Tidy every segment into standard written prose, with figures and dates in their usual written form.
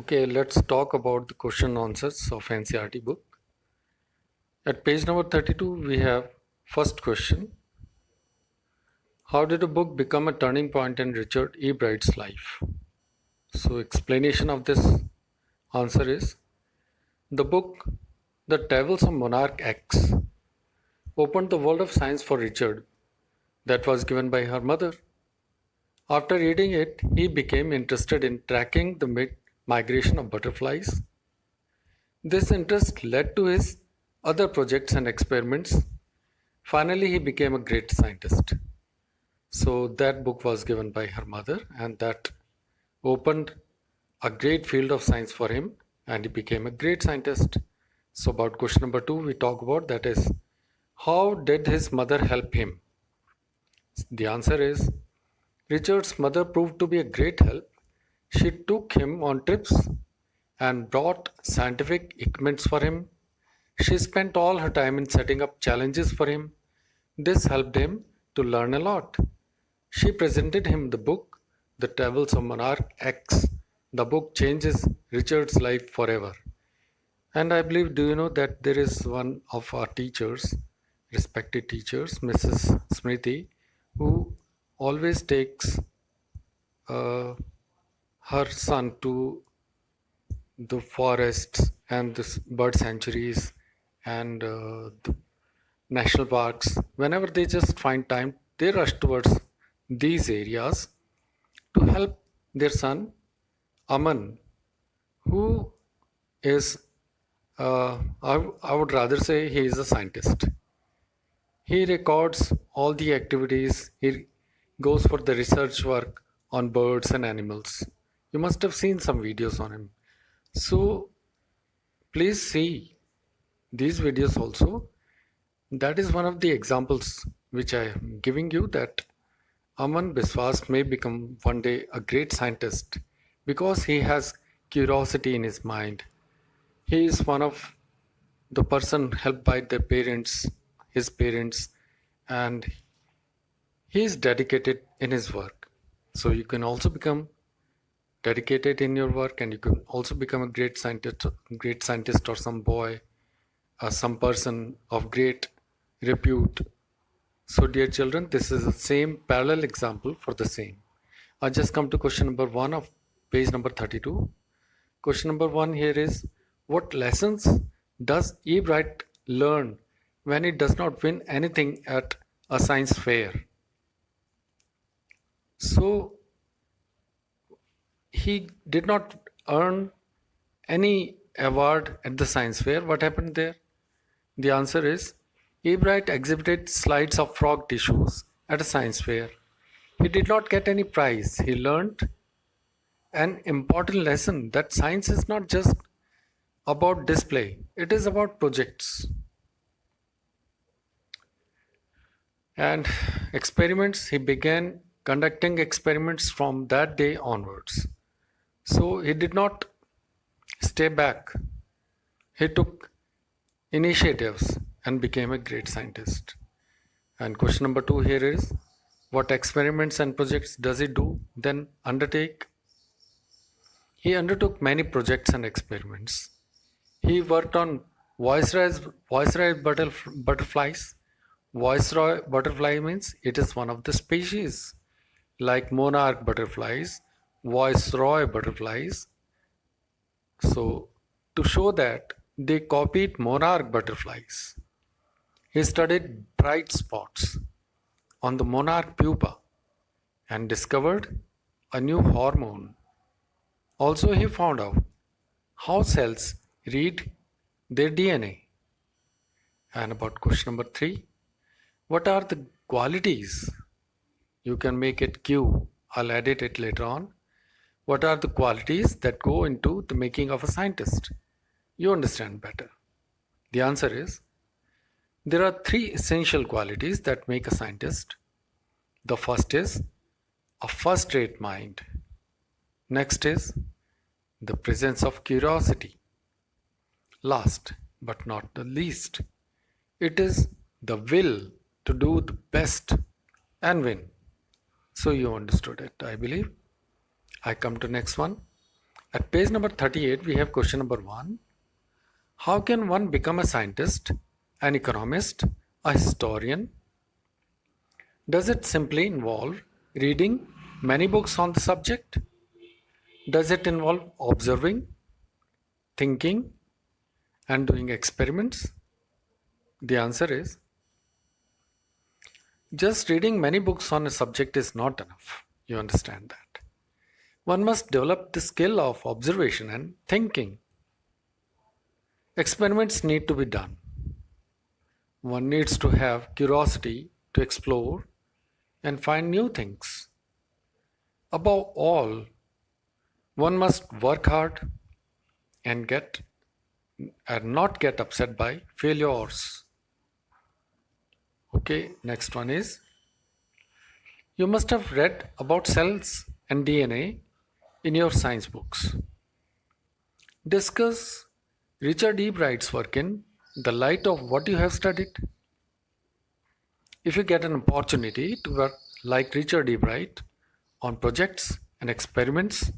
Okay, let's talk about the question answers of NCERT book. At page number 32, we have first question. How did a book become a turning point in Richard E. Bright's life? So, explanation of this answer is the book The Travels of Monarch X opened the world of science for Richard that was given by her mother. After reading it, he became interested in tracking the migration of butterflies. This interest led to his other projects and experiments. Finally, he became a great scientist. So, that book was given by her mother, and that opened a great field of science for him, and he became a great scientist. So, about question number two, we talk about that is how did his mother help him? The answer is Richard's mother proved to be a great help. She took him on trips and brought scientific equipments for him. She spent all her time in setting up challenges for him. This helped him to learn a lot. She presented him the book, The Travels of Monarch X. The book changes Richard's life forever. And I believe, do you know that there is one of our teachers, respected teachers, Mrs. Smriti, who always takes uh, her son to the forests and the bird sanctuaries and the national parks. Whenever they just find time, they rush towards these areas to help their son Aman, who is, I would rather say, he is a scientist. He records all the activities, he goes for the research work on birds and animals. You must have seen some videos on him. So please see these videos also. That is one of the examples which I am giving you, that Aman Biswas may become one day a great scientist because he has curiosity in his mind. He is one of the person helped by their parents, his parents, and he is dedicated in his work. So you can also become dedicated in your work, and you can also become a great scientist, or some boy, or some person of great repute. So, dear children, this is the same parallel example for the same. I just come to question number one of page number 32. Question number one here is, what lessons does E. Bright learn when he does not win anything at a science fair? So, he did not earn any award at the science fair. What happened there? The answer is Ebright exhibited slides of frog tissues at a science fair. He did not get any prize. He learned an important lesson that science is not just about display, it is about projects and experiments. He began conducting experiments from that day onwards. So he did not stay back. He took initiatives and became a great scientist. And question number two here is, what experiments and projects does he do then undertake? He undertook many projects and experiments. He worked on Viceroy butterflies. Viceroy butterfly means it is one of the species, like monarch butterflies, Viceroy butterflies. So, to show that they copied monarch butterflies, he studied bright spots on the monarch pupa and discovered a new hormone. Also, he found out how cells read their DNA. And about question number three, what are the qualities? You can make it Q. I'll edit it later on. What are the qualities that go into the making of a scientist? You understand better. The answer is there are three essential qualities that make a scientist. The first is a first rate mind. Next is the presence of curiosity. Last but not the least, it is the will to do the best and win. So you understood it, I believe. I come to next one. At page number 38, we have question number 1. How can one become a scientist, an economist, a historian? Does it simply involve reading many books on the subject? Does it involve observing, thinking, and doing experiments? The answer is just reading many books on a subject is not enough. You understand that. One must develop the skill of observation and thinking. Experiments need to be done. One needs to have curiosity to explore and find new things. Above all, one must work hard and not get upset by failures. Okay, next one is you must have read about cells and DNA in your science books. Discuss Richard E. Bright's work in the light of what you have studied. If you get an opportunity to work like Richard E. Bright on projects and experiments,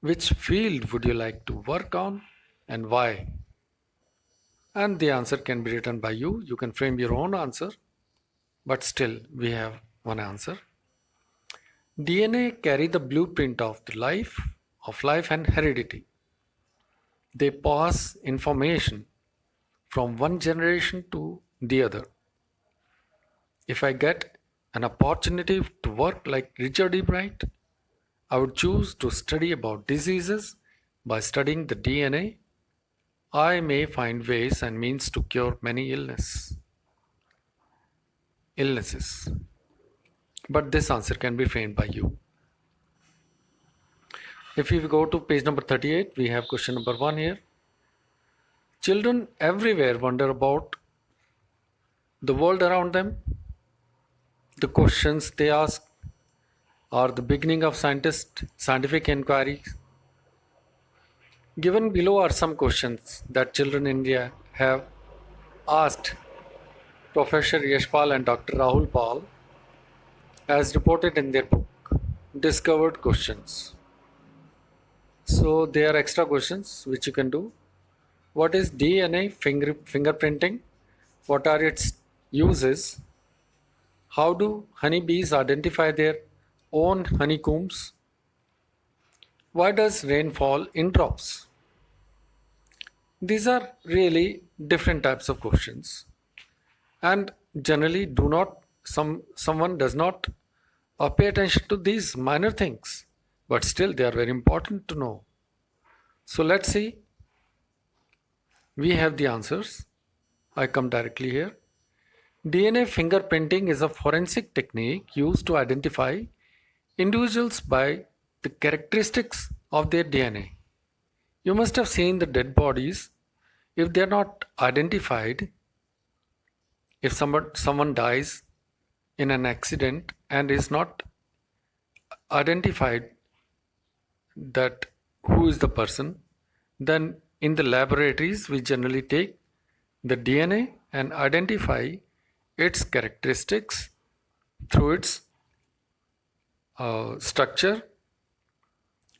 which field would you like to work on and why? And the answer can be written by you. You can frame your own answer, but still we have one answer. DNA carry the blueprint of life and heredity. They pass information from one generation to the other. If I get an opportunity to work like Richard E. Bright, I would choose to study about diseases. By studying the DNA, I may find ways and means to cure many illnesses. But this answer can be framed by you. If we go to page number 38, we have question number 1 here. Children everywhere wonder about the world around them. The questions they ask are the beginning of scientific inquiries. Given below are some questions that children in India have asked Professor Yashpal and Dr. Rahul Paul as reported in their book, Discovered Questions. So there are extra questions which you can do. What is DNA fingerprinting? What are its uses? How do honeybees identify their own honeycombs? Why does rain fall in drops? These are really different types of questions, and generally someone does not pay attention to these minor things, but still they are very important to know. So let's see. We have the answers. I come directly here. DNA fingerprinting is a forensic technique used to identify individuals by the characteristics of their DNA. You must have seen the dead bodies. If they are not identified, if someone dies in an accident and is not identified that who is the person, then in the laboratories we generally take the DNA and identify its characteristics through its structure,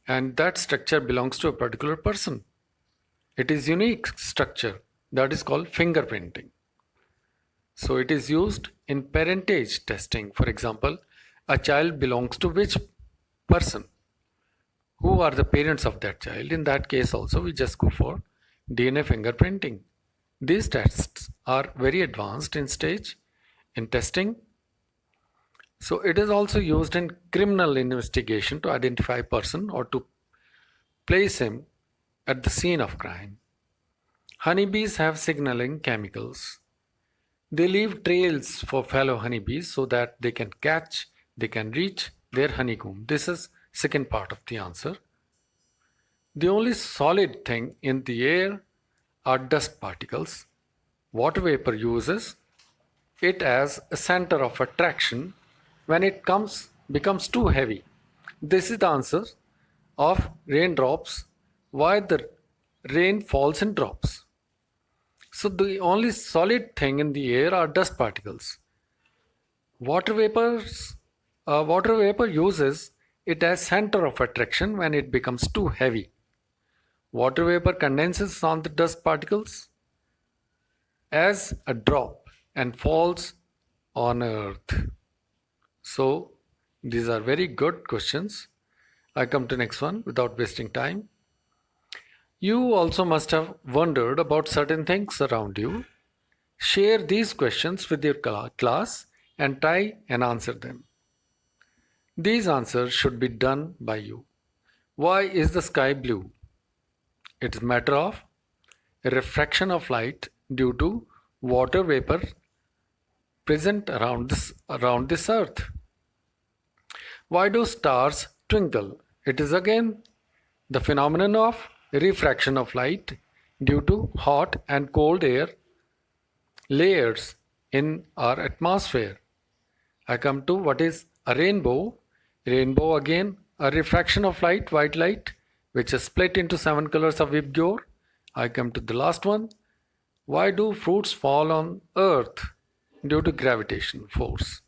and that structure belongs to a particular person. It is unique structure that is called fingerprinting. So it is used in parentage testing. For example, a child belongs to which person? Who are the parents of that child? In that case also we just go for DNA fingerprinting. These tests are very advanced in stage in testing. So it is also used in criminal investigation to identify a person or to place him at the scene of crime. Honeybees have signaling chemicals. They leave trails for fellow honeybees so that they can reach their honeycomb. This is second part of the answer. The only solid thing in the air are dust particles. Water vapor uses it as a center of attraction when it becomes too heavy. This is the answer of raindrops, why the rain falls in drops. So the only solid thing in the air are dust particles. Water vapor uses it as center of attraction when it becomes too heavy. Water vapor condenses on the dust particles as a drop and falls on earth. So these are very good questions. I come to next one without wasting time. You also must have wondered about certain things around you. Share these questions with your class and try and answer them. These answers should be done by you. Why is the sky blue? It's a matter of refraction of light due to water vapor present around this earth. Why do stars twinkle? It is again the phenomenon of refraction of light due to hot and cold air layers in our atmosphere. I come to what is a rainbow. Rainbow again a refraction of light, white light, which is split into 7 colors of Vibgyor. I come to the last one. Why do fruits fall on earth? Due to gravitation force.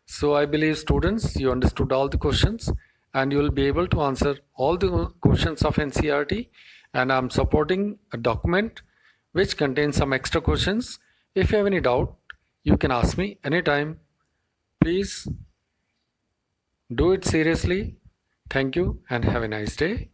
So I believe students, you understood all the questions and you will be able to answer all the questions of NCERT, and I'm supporting a document which contains some extra questions. If you have any doubt, you can ask me anytime. Please do it seriously. Thank you and have a nice day.